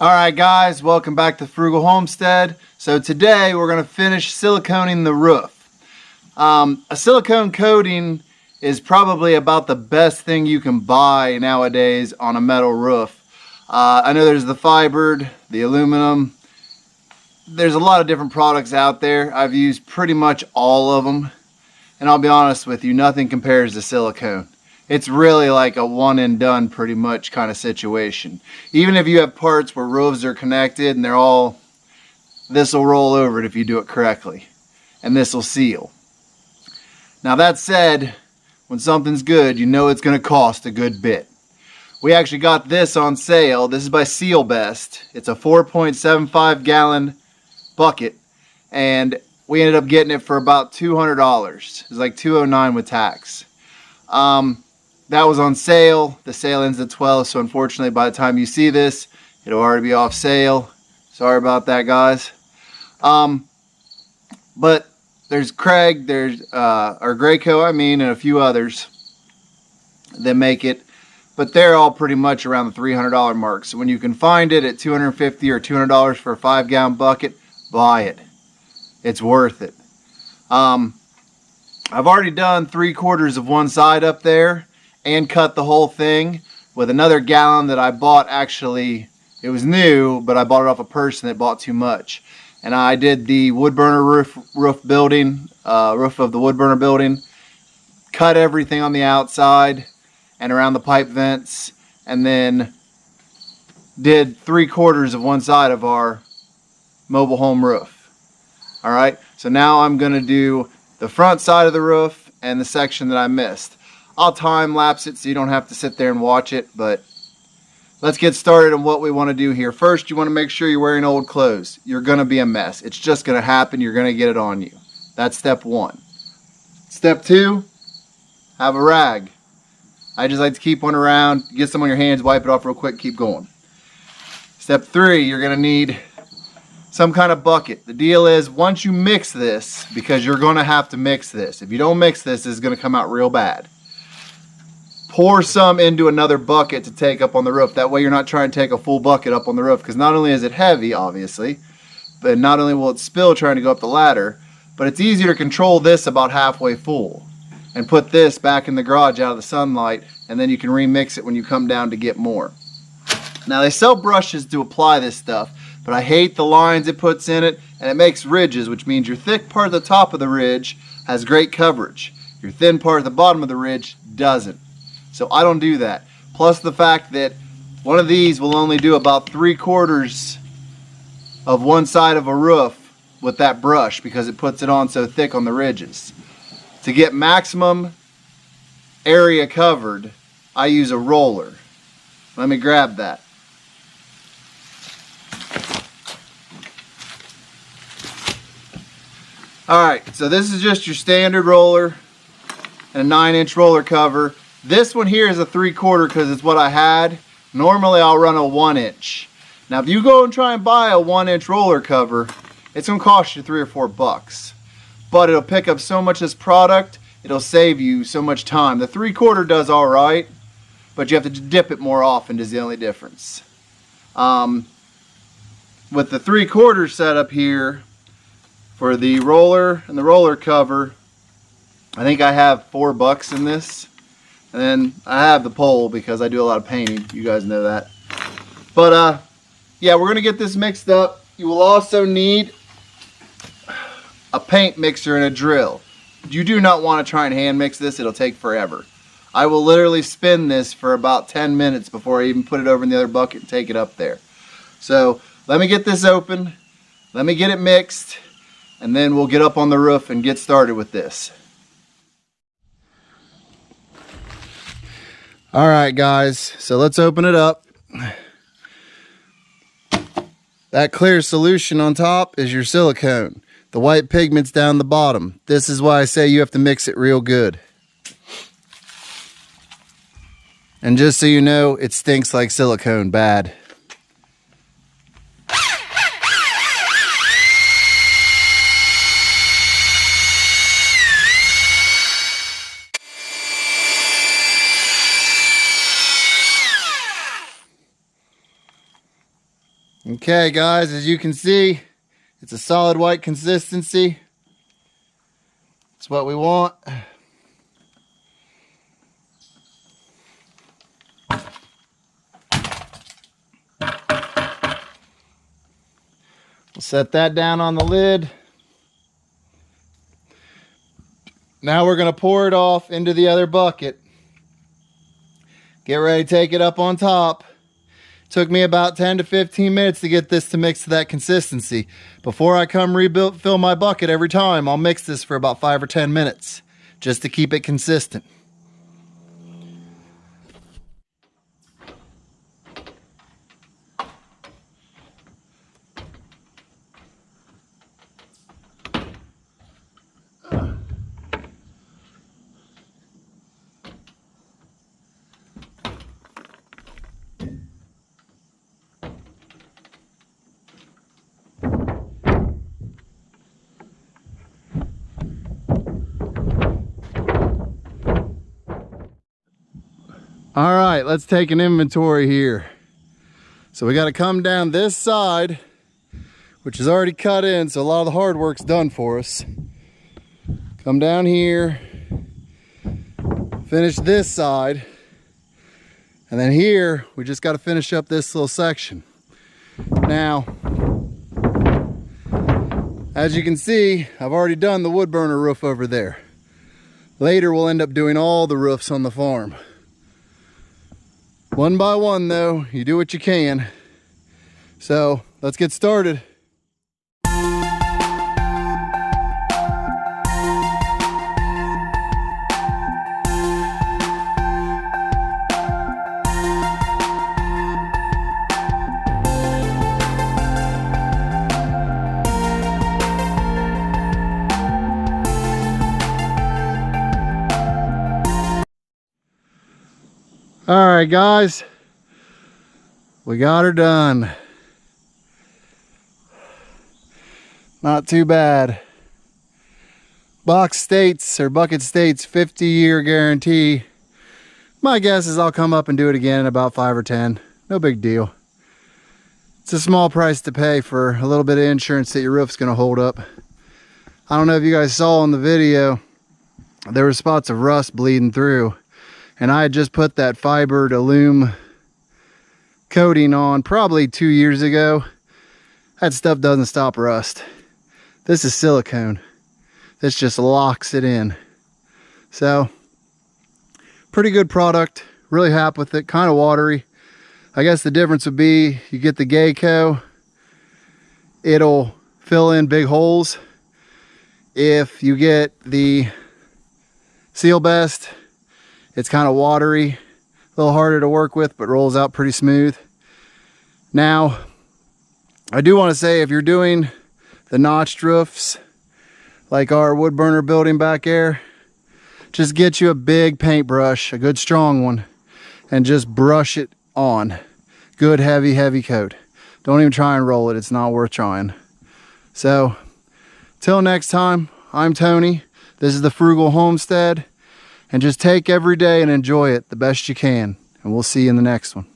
Alright guys, welcome back to Frugal Homestead. So today we're going to finish siliconing the roof. A silicone coating is probably about the best thing you can buy nowadays on a metal roof. I know there's the fibered, the aluminum. There's a lot of different products out there. I've used pretty much all of them. And I'll be honest with you, nothing compares to silicone. It's really like a one and done pretty much kind of situation. Even if you have parts where roofs are connected and they're all, this will roll over it if you do it correctly. And this will seal. Now that said, when something's good, you know it's going to cost a good bit. We actually got this on sale. This is by Seal Best. It's a 4.75 gallon bucket. And we ended up getting it for about $200. It was like $209 with tax. That was on sale. The sale ends at 12, so unfortunately by the time you see this, it'll already be off sale. Sorry about that, guys. But there's Craig, there's or Graco, and a few others that make it, but they're all pretty much around the $300 mark. So when you can find it at $250 or $200 for a 5-gallon bucket, buy it. It's worth it. I've already done 3/4 of one side up there and cut the whole thing with another gallon that I bought. Actually, it was new, but I bought it off a person that bought too much. And I did the wood burner roof of the wood burner building, cut everything on the outside and around the pipe vents, and then did 3/4 of one side of our mobile home roof. All right, so now I'm going to do the front side of the roof and the section that I missed. I'll time lapse it so you don't have to sit there and watch it, but let's get started on what we want to do here. First, you want to make sure you're wearing old clothes. You're going to be a mess. It's just going to happen. You're going to get it on you. That's step 1. Step 2, have a rag. I just like to keep one around. Get some on your hands, wipe it off real quick, keep going. Step 3, you're going to need some kind of bucket. The deal is, once you mix this, because you're going to have to mix this. If you don't mix this, it's going to come out real bad. Pour some into another bucket to take up on the roof. That way you're not trying to take a full bucket up on the roof, because not only is it heavy, obviously, but not only will it spill trying to go up the ladder, but it's easier to control this about halfway full and put this back in the garage out of the sunlight, and then you can remix it when you come down to get more. Now they sell brushes to apply this stuff, but I hate the lines it puts in it, and it makes ridges, which means your thick part of the top of the ridge has great coverage. Your thin part of the bottom of the ridge doesn't. So I don't do that. Plus the fact that one of these will only do about 3/4 of one side of a roof with that brush, because it puts it on so thick on the ridges. To get maximum area covered, I use a roller. Let me grab that. Alright, so this is just your standard roller and a 9-inch roller cover. This one here is a 3/4 because it's what I had. Normally I'll run a 1-inch. Now if you go and try and buy a 1-inch roller cover, it's going to cost you $3 or $4. But it'll pick up so much of this product, it'll save you so much time. The 3/4 does alright, but you have to dip it more often is the only difference. With the 3/4 setup here, for the roller and the roller cover, I think I have $4 in this. And then I have the pole because I do a lot of painting. You guys know that. But yeah, we're going to get this mixed up. You will also need a paint mixer and a drill. You do not want to try and hand mix this. It'll take forever. I will literally spin this for about 10 minutes before I even put it over in the other bucket and take it up there. So let me get this open. Let me get it mixed. And then we'll get up on the roof and get started with this. Alright guys, so let's open it up. That clear solution on top is your silicone. The white pigment's down the bottom. This is why I say you have to mix it real good. And just so you know, it stinks like silicone bad. Okay guys, as you can see, it's a solid white consistency. It's what we want. We'll set that down on the lid. Now we're going to pour it off into the other bucket. Get ready to take it up on top. Took me about 10 to 15 minutes to get this to mix to that consistency. Before I come fill my bucket every time, I'll mix this for about 5 or 10 minutes just to keep it consistent. All right, let's take an inventory here. So we got to come down this side, which is already cut in, so a lot of the hard work's done for us. Come down here, finish this side, and then here we just got to finish up this little section. Now, as you can see, I've already done the wood burner roof over there. Later we'll end up doing all the roofs on the farm. One by one though, you do what you can. So let's get started. All right, guys, we got her done. Not too bad. Box states, or bucket states, 50-year guarantee. My guess is I'll come up and do it again in about 5 or 10. No big deal. It's a small price to pay for a little bit of insurance that your roof's gonna hold up. I don't know if you guys saw in the video, there were spots of rust bleeding through. And I had just put that fibered aluminum coating on probably 2 years ago. That stuff doesn't stop rust. This is silicone. This just locks it in. So, pretty good product. Really happy with it. Kind of watery. I guess the difference would be you get the Geico, it'll fill in big holes. If you get the Seal Best, it's kind of watery, a little harder to work with, but rolls out pretty smooth. Now, I do want to say if you're doing the notched roofs, like our wood burner building back there, just get you a big paintbrush, a good strong one, and just brush it on. Good heavy coat. Don't even try and roll it, it's not worth trying. So, till next time, I'm Tony. This is the Frugal Homestead. And just take every day and enjoy it the best you can. And we'll see you in the next one.